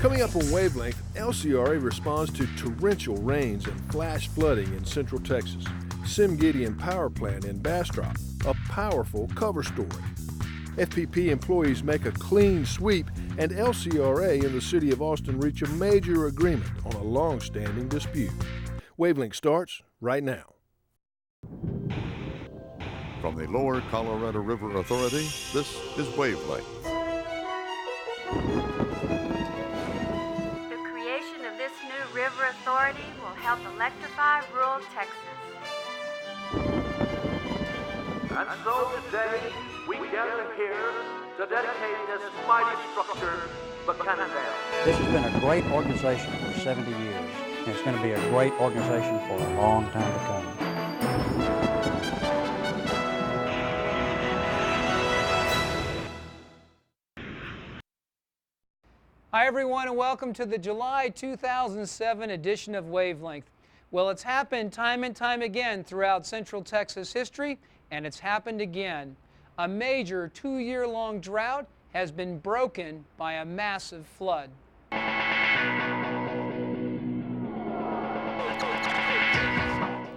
Coming up on Wavelength, LCRA responds to torrential rains and flash flooding in Central Texas. Sim Gideon Power Plant in Bastrop, a powerful cover story. FPP employees make a clean sweep, and LCRA and the City of Austin reach a major agreement on a long-standing dispute. Wavelength starts right now. From the Lower Colorado River Authority, this is Wavelength. The creation of this new river authority will help electrify rural Texas. And so today, we gather here to dedicate this mighty structure, Buchanan Dam. This has been a great organization for 70 years, and it's going to be a great organization for a long time to come. Hi everyone, and welcome to the July 2007 edition of Wavelength. Well, it's happened time and time again throughout Central Texas history, and it's happened again. A major 2-year-long drought has been broken by a massive flood.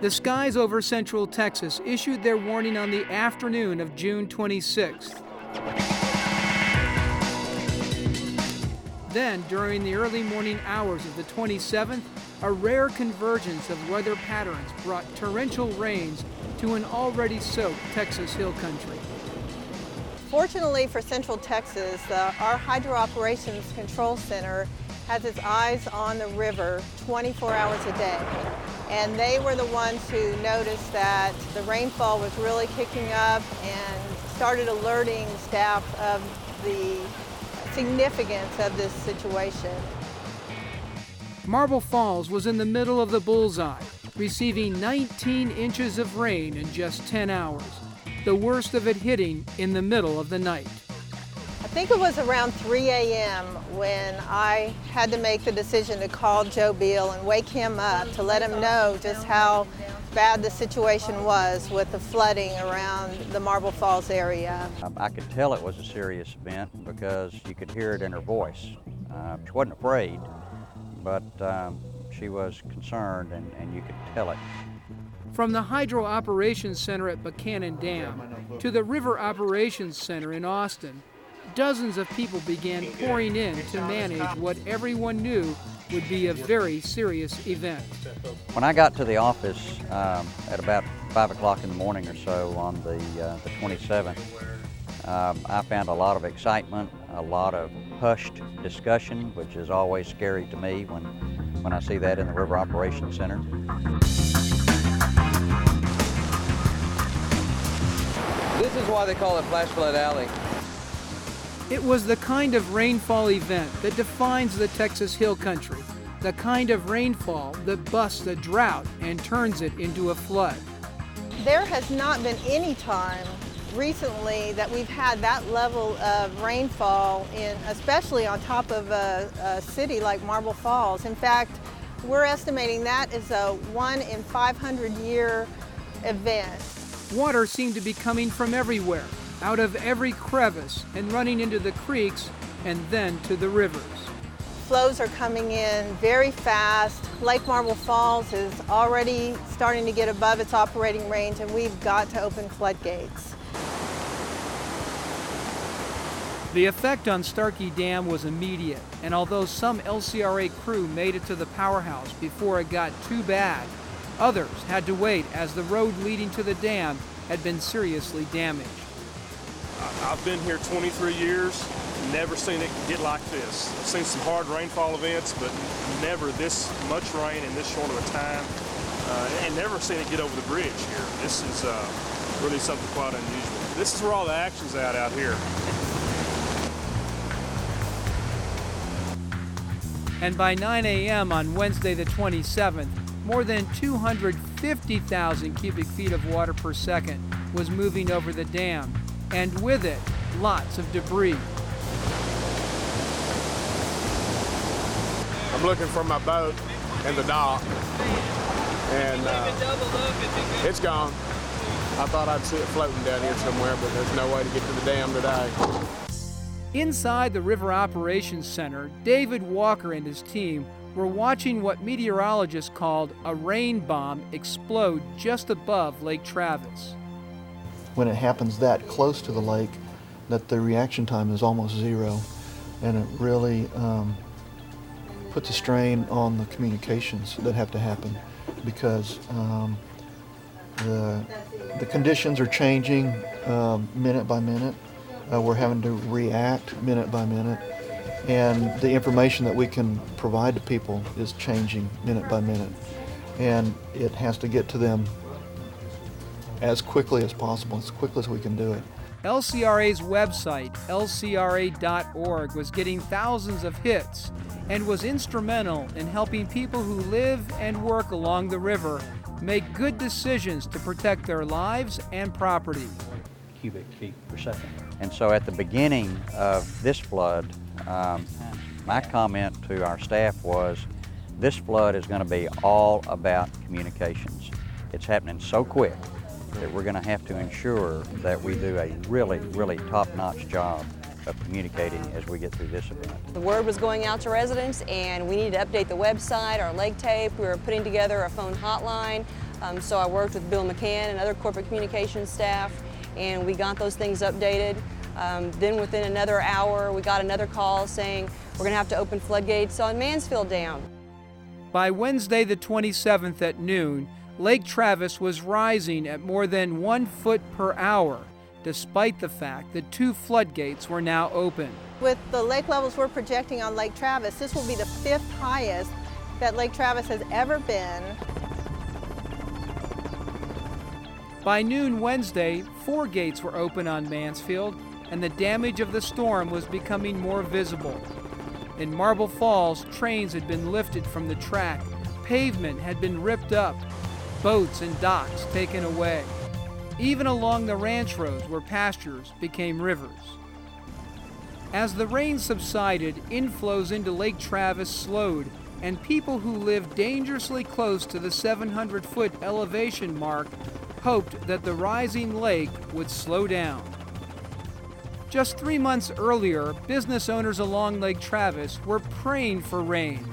The skies over Central Texas issued their warning on the afternoon of June 26th. Then, during the early morning hours of the 27th, a rare convergence of weather patterns brought torrential rains to an already soaked Texas hill country. Fortunately for Central Texas, our Hydro Operations Control Center has its eyes on the river 24 hours a day. And they were the ones who noticed that the rainfall was really kicking up and started alerting staff of the significance of this situation. Marble Falls was in the middle of the bullseye, receiving 19 inches of rain in just 10 hours, the worst of it hitting in the middle of the night. I think it was around 3 a.m. when I had to make the decision to call Joe Beal and wake him up to let him know just how bad the situation was with the flooding around the Marble Falls area. I could tell it was a serious event because you could hear it in her voice. She wasn't afraid, but she was concerned, and you could tell it. From the Hydro Operations Center at Buchanan Dam to the River Operations Center in Austin, dozens of people began pouring in to manage what everyone knew would be a very serious event. When I got to the office at about 5 o'clock in the morning or so on the 27th, I found a lot of excitement, a lot of hushed discussion, which is always scary to me when I see that in the River Operations Center. This is why they call it Flash Flood Alley. It was the kind of rainfall event that defines the Texas Hill Country, the kind of rainfall that busts a drought and turns it into a flood. There has not been any time recently that we've had that level of rainfall, especially on top of a city like Marble Falls. In fact, we're estimating that is a 1 in 500 year event. Water seemed to be coming from everywhere, out of every crevice and running into the creeks and then to the rivers. Flows are coming in very fast. Lake Marble Falls is already starting to get above its operating range, and we've got to open floodgates. The effect on Starkey Dam was immediate, and although some LCRA crew made it to the powerhouse before it got too bad, others had to wait as the road leading to the dam had been seriously damaged. I've been here 23 years, never seen it get like this. I've seen some hard rainfall events, but never this much rain in this short of a time, and never seen it get over the bridge here. This is really something quite unusual. This is where all the action's out here. And by 9 a.m. on Wednesday the 27th, more than 250,000 cubic feet of water per second was moving over the dam, and with it, lots of debris. I'm looking for my boat in the dock, and it's gone. I thought I'd see it floating down here somewhere, but there's no way to get to the dam today. Inside the River Operations Center, David Walker and his team were watching what meteorologists called a rain bomb explode just above Lake Travis. When it happens that close to the lake, that the reaction time is almost zero, and it really puts a strain on the communications that have to happen, because the conditions are changing minute by minute. We're having to react minute by minute, and the information that we can provide to people is changing minute by minute, and it has to get to them as quickly as possible, as quickly as we can do it. LCRA's website, lcra.org, was getting thousands of hits and was instrumental in helping people who live and work along the river make good decisions to protect their lives and property. Cubic feet per second. And so at the beginning of this flood, my comment to our staff was, this flood is going to be all about communications. It's happening so quick that we're going to have to ensure that we do a really, really top-notch job of communicating as we get through this event. The word was going out to residents, and we needed to update the website, our lake tape. We were putting together a phone hotline, so I worked with Bill McCann and other corporate communications staff, and we got those things updated. Then within another hour, we got another call saying we're going to have to open floodgates on Mansfield Dam. By Wednesday the 27th at noon, Lake Travis was rising at more than 1 foot per hour, despite the fact that 2 floodgates were now open. With the lake levels we're projecting on Lake Travis, this will be the 5th highest that Lake Travis has ever been. By noon Wednesday, 4 gates were open on Mansfield, and the damage of the storm was becoming more visible. In Marble Falls, trains had been lifted from the track, pavement had been ripped up, boats and docks taken away. Even along the ranch roads where pastures became rivers. As the rain subsided, inflows into Lake Travis slowed, and people who lived dangerously close to the 700-foot elevation mark hoped that the rising lake would slow down. Just 3 months earlier, business owners along Lake Travis were praying for rain.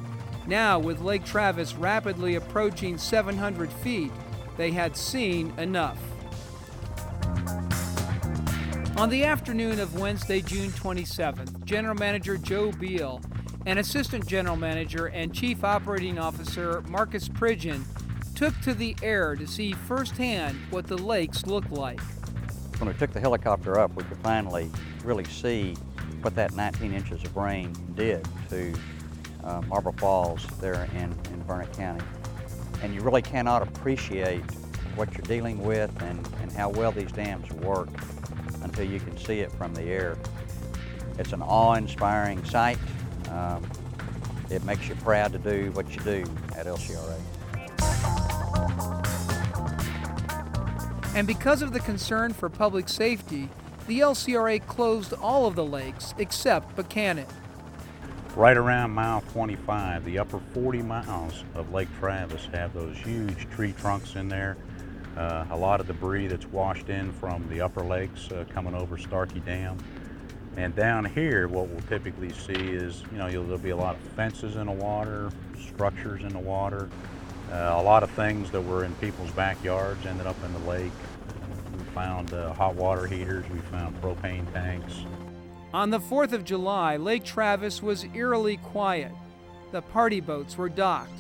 Now, with Lake Travis rapidly approaching 700 feet, they had seen enough. On the afternoon of Wednesday, June 27th, General Manager Joe Beal and Assistant General Manager and Chief Operating Officer Marcus Pridgeon took to the air to see firsthand what the lakes look like. When we took the helicopter up, we could finally really see what that 19 inches of rain did to Marble Falls there in Burnett County. And you really cannot appreciate what you're dealing with and how well these dams work until you can see it from the air. It's an awe-inspiring sight. It makes you proud to do what you do at LCRA. And because of the concern for public safety, the LCRA closed all of the lakes except Buchanan. Right around mile 25, the upper 40 miles of Lake Travis have those huge tree trunks in there. A lot of debris that's washed in from the upper lakes coming over Starkey Dam. And down here, what we'll typically see is, there'll be a lot of fences in the water, structures in the water. A lot of things that were in people's backyards ended up in the lake. We found hot water heaters, we found propane tanks. On the 4th of July, Lake Travis was eerily quiet. The party boats were docked,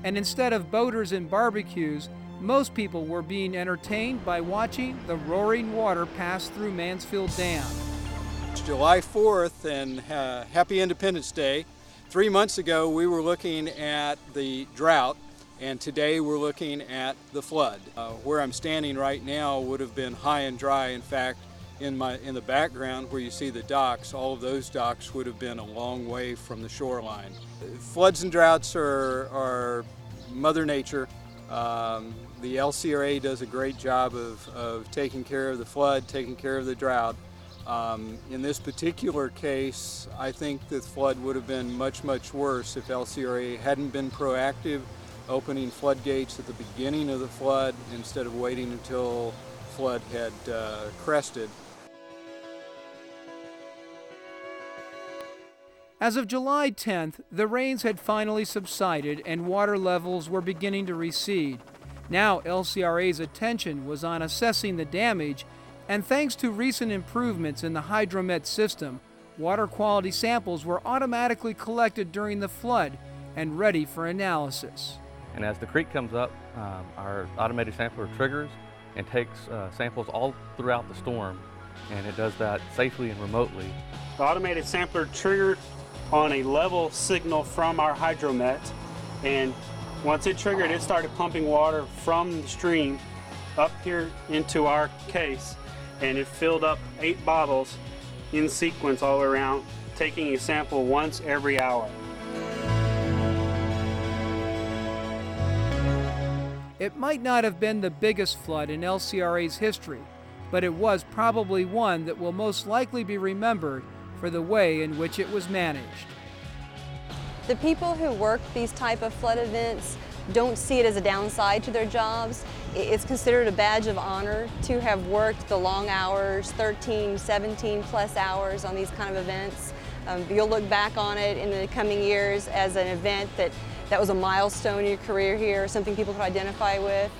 and instead of boaters and barbecues, most people were being entertained by watching the roaring water pass through Mansfield Dam. It's July 4th and happy Independence Day. 3 months ago we were looking at the drought, and today we're looking at the flood. Where I'm standing right now would have been high and dry. In fact, in the background where you see the docks, all of those docks would have been a long way from the shoreline. Floods and droughts are Mother Nature. The LCRA does a great job of taking care of the flood, taking care of the drought. In this particular case, I think the flood would have been much, much worse if LCRA hadn't been proactive, opening floodgates at the beginning of the flood instead of waiting until flood had crested. As of July 10th, the rains had finally subsided and water levels were beginning to recede. Now LCRA's attention was on assessing the damage, and thanks to recent improvements in the hydromet system, water quality samples were automatically collected during the flood and ready for analysis. And as the creek comes up, our automated sampler triggers and takes samples all throughout the storm, and it does that safely and remotely. The automated sampler triggered on a level signal from our hydromet, and once it triggered, it started pumping water from the stream up here into our case, and it filled up 8 bottles in sequence all around, taking a sample once every hour. It might not have been the biggest flood in LCRA's history, but it was probably one that will most likely be remembered for the way in which it was managed. The people who work these type of flood events don't see it as a downside to their jobs. It's considered a badge of honor to have worked the long hours, 13, 17 plus hours on these kind of events. You'll look back on it in the coming years as an event that was a milestone in your career here, something people could identify with.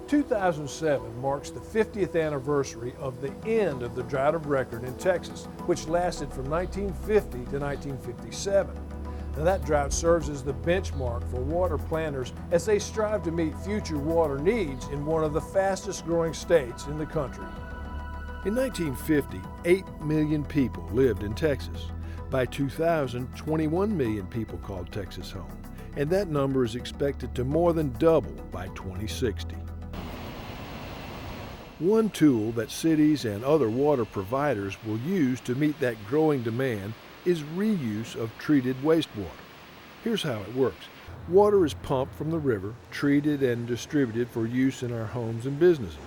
2007 marks the 50th anniversary of the end of the drought of record in Texas, which lasted from 1950 to 1957. Now, that drought serves as the benchmark for water planners as they strive to meet future water needs in one of the fastest growing states in the country. In 1950, 8 million people lived in Texas. By 2000, 21 million people called Texas home, and that number is expected to more than double by 2060. One tool that cities and other water providers will use to meet that growing demand is reuse of treated wastewater. Here's how it works. Water is pumped from the river, treated and distributed for use in our homes and businesses.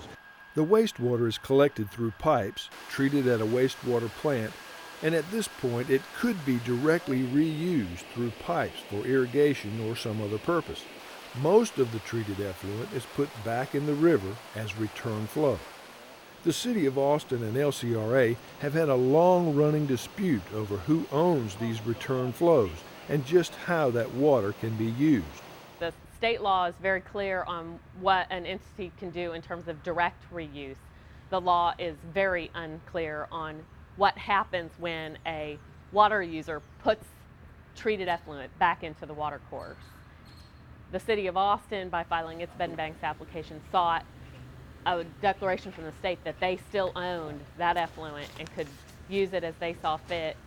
The wastewater is collected through pipes, treated at a wastewater plant, and at this point it could be directly reused through pipes for irrigation or some other purpose. Most of the treated effluent is put back in the river as return flow. The City of Austin and LCRA have had a long-running dispute over who owns these return flows and just how that water can be used. The state law is very clear on what an entity can do in terms of direct reuse. The law is very unclear on what happens when a water user puts treated effluent back into the water course. The City of Austin, by filing its bed and banks application, sought a declaration from the state that they still owned that effluent and could use it as they saw fit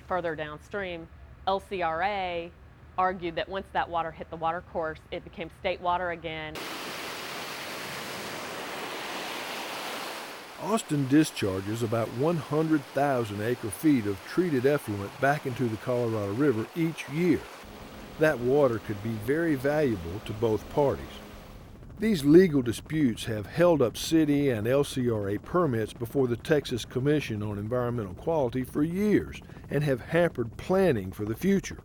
further downstream. LCRA argued that once that water hit the water course, it became state water again. Austin discharges about 100,000 acre-feet of treated effluent back into the Colorado River each year. That water could be very valuable to both parties. These legal disputes have held up city and LCRA permits before the Texas Commission on Environmental Quality for years and have hampered planning for the future.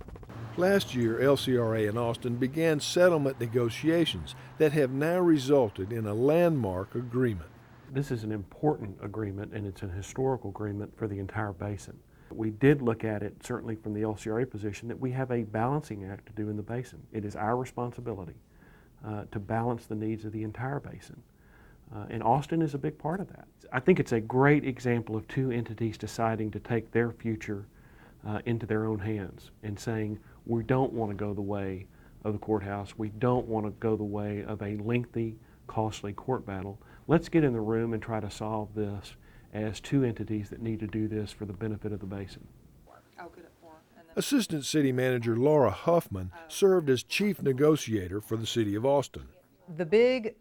Last year, LCRA and Austin began settlement negotiations that have now resulted in a landmark agreement. This is an important agreement, and it's an historical agreement for the entire basin. We did look at it, certainly from the LCRA position, that we have a balancing act to do in the basin. It is our responsibility to balance the needs of the entire basin. And Austin is a big part of that. I think it's a great example of two entities deciding to take their future into their own hands and saying, we don't want to go the way of the courthouse. We don't want to go the way of a lengthy, costly court battle. Let's get in the room and try to solve this as two entities that need to do this for the benefit of the basin. Assistant City Manager Laura Huffman served as chief negotiator for the City of Austin. The big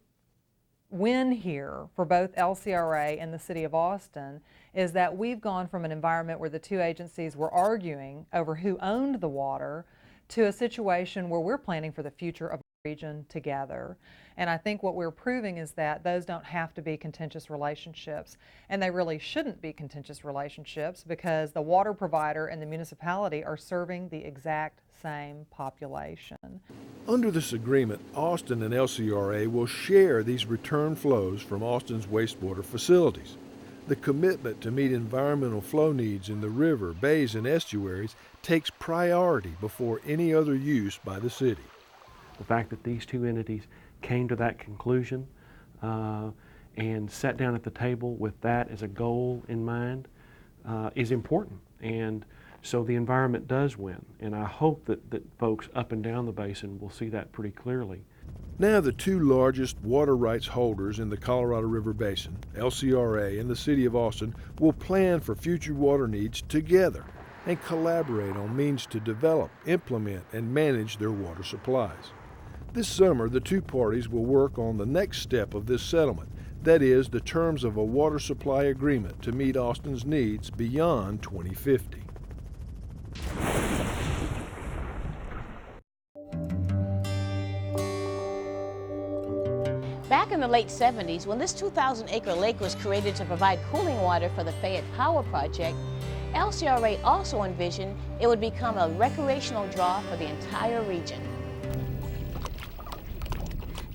win here for both LCRA and the City of Austin is that we've gone from an environment where the two agencies were arguing over who owned the water to a situation where we're planning for the future of region together. And I think what we're proving is that those don't have to be contentious relationships, and they really shouldn't be contentious relationships because the water provider and the municipality are serving the exact same population. Under this agreement, Austin and LCRA will share these return flows from Austin's wastewater facilities. The commitment to meet environmental flow needs in the river, bays, and estuaries takes priority before any other use by the city. The fact that these two entities came to that conclusion and sat down at the table with that as a goal in mind is important. And so the environment does win. And I hope that folks up and down the basin will see that pretty clearly. Now the two largest water rights holders in the Colorado River Basin, LCRA and the City of Austin, will plan for future water needs together and collaborate on means to develop, implement, and manage their water supplies. This summer, the two parties will work on the next step of this settlement, that is, the terms of a water supply agreement to meet Austin's needs beyond 2050. Back in the late 70s, when this 2,000-acre lake was created to provide cooling water for the Fayette Power Project, LCRA also envisioned it would become a recreational draw for the entire region.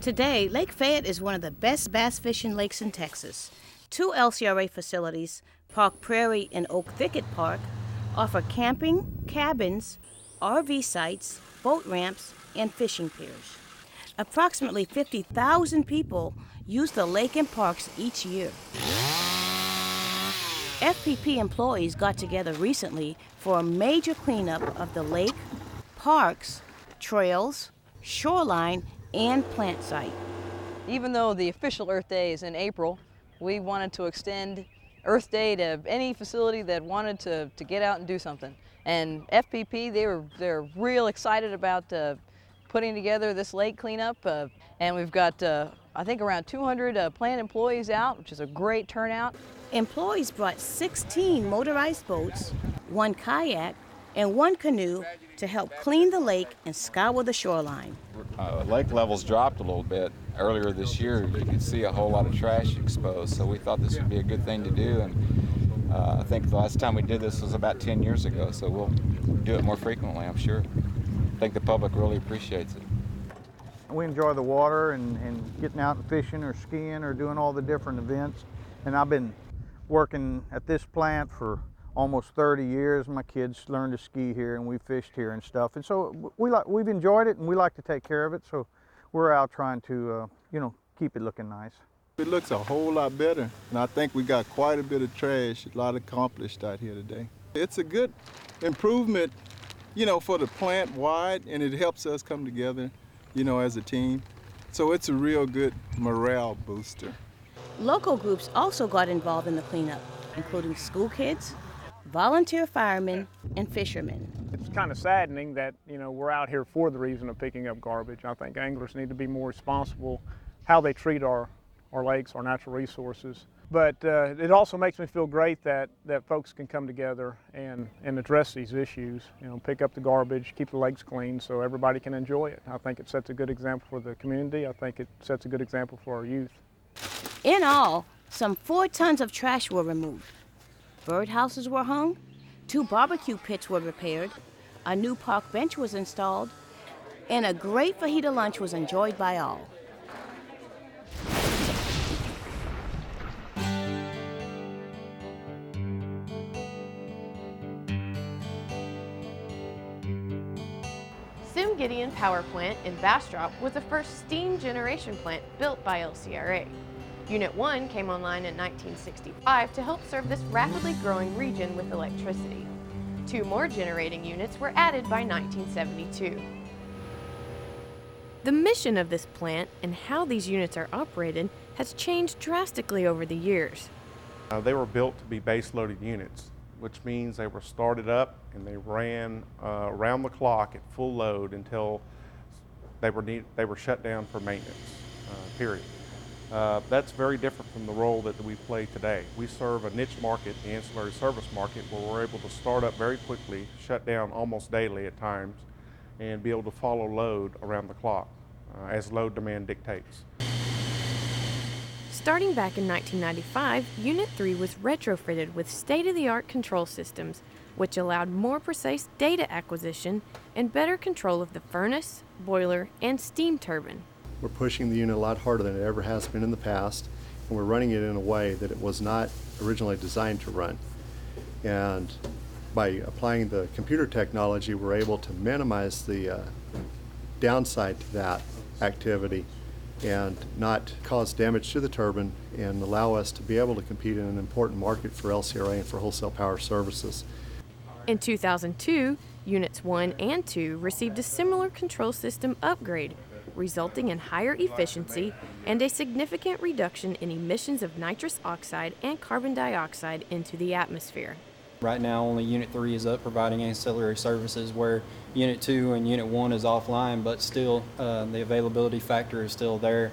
Today, Lake Fayette is one of the best bass fishing lakes in Texas. Two LCRA facilities, Park Prairie and Oak Thicket Park, offer camping, cabins, RV sites, boat ramps, and fishing piers. Approximately 50,000 people use the lake and parks each year. FPP employees got together recently for a major cleanup of the lake, parks, trails, shoreline, and plant site. Even though the official Earth Day is in April, we wanted to extend Earth Day to any facility that wanted to get out and do something. And FPP, they're real excited about putting together this lake cleanup, and we've got I think around 200 plant employees out, which is a great turnout. Employees brought 16 motorized boats, 1 kayak, and 1 canoe to help clean the lake and scour the shoreline. Lake levels dropped a little bit earlier this year. You could see a whole lot of trash exposed, so we thought this would be a good thing to do. And I think the last time we did this was about 10 years ago, so we'll do it more frequently, I'm sure. I think the public really appreciates it. We enjoy the water and getting out and fishing or skiing or doing all the different events. And I've been working at this plant for almost 30 years. My kids learned to ski here and we fished here and stuff. And so we've enjoyed it and we like to take care of it. So we're out trying to, keep it looking nice. It looks a whole lot better. And I think we got quite a bit of trash, a lot accomplished out here today. It's a good improvement, for the plant wide, and it helps us come together, as a team. So it's a real good morale booster. Local groups also got involved in the cleanup, including school kids, volunteer firemen, and fishermen. It's kind of saddening that, we're out here for the reason of picking up garbage. I think anglers need to be more responsible how they treat our lakes, our natural resources. But it also makes me feel great that folks can come together and address these issues, pick up the garbage, keep the lakes clean so everybody can enjoy it. I think it sets a good example for the community. I think it sets a good example for our youth. In all, some 4 tons of trash were removed. Birdhouses were hung, 2 barbecue pits were repaired, a new park bench was installed, and a great fajita lunch was enjoyed by all. Gideon Power Plant in Bastrop was the first steam generation plant built by LCRA. Unit 1 came online in 1965 to help serve this rapidly growing region with electricity. 2 more generating units were added by 1972. The mission of this plant and how these units are operated has changed drastically over the years. They were built to be base-loaded units, which means they were started up and they ran around the clock at full load until they were shut down for maintenance, period. That's very different from the role that we play today. We serve a niche market, the ancillary service market, where we're able to start up very quickly, shut down almost daily at times, and be able to follow load around the clock. as load demand dictates. Starting back in 1995, Unit 3 was retrofitted with state-of-the-art control systems, which allowed more precise data acquisition and better control of the furnace, boiler, and steam turbine. We're pushing the unit a lot harder than it ever has been in the past, and we're running it in a way that it was not originally designed to run. And by applying the computer technology, we're able to minimize the downside to that activity and not cause damage to the turbine and allow us to be able to compete in an important market for LCRA and for wholesale power services. In 2002, Units 1 and 2 received a similar control system upgrade, resulting in higher efficiency and a significant reduction in emissions of nitrous oxide and carbon dioxide into the atmosphere. Right now, only Unit 3 is up providing ancillary services, where Unit 2 and Unit 1 is offline, but still the availability factor is still there.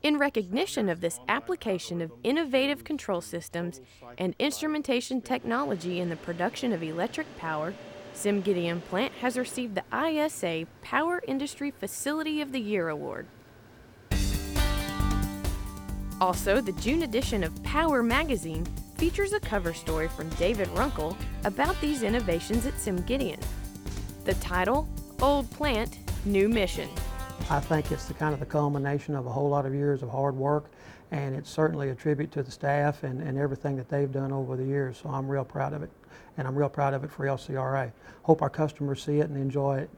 In recognition of this application of innovative control systems and instrumentation technology in the production of electric power, SimGideon Plant has received the ISA Power Industry Facility of the Year Award. Also, the June edition of Power Magazine features a cover story from David Runkle about these innovations at SimGideon. The title, Old Plant, New Mission. I think it's the kind of the culmination of a whole lot of years of hard work, and it's certainly a tribute to the staff and everything that they've done over the years, so I'm real proud of it, and I'm real proud of it for LCRA. Hope our customers see it and enjoy it.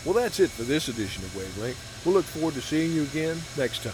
Well, that's it for this edition of Wavelength. We'll look forward to seeing you again next time.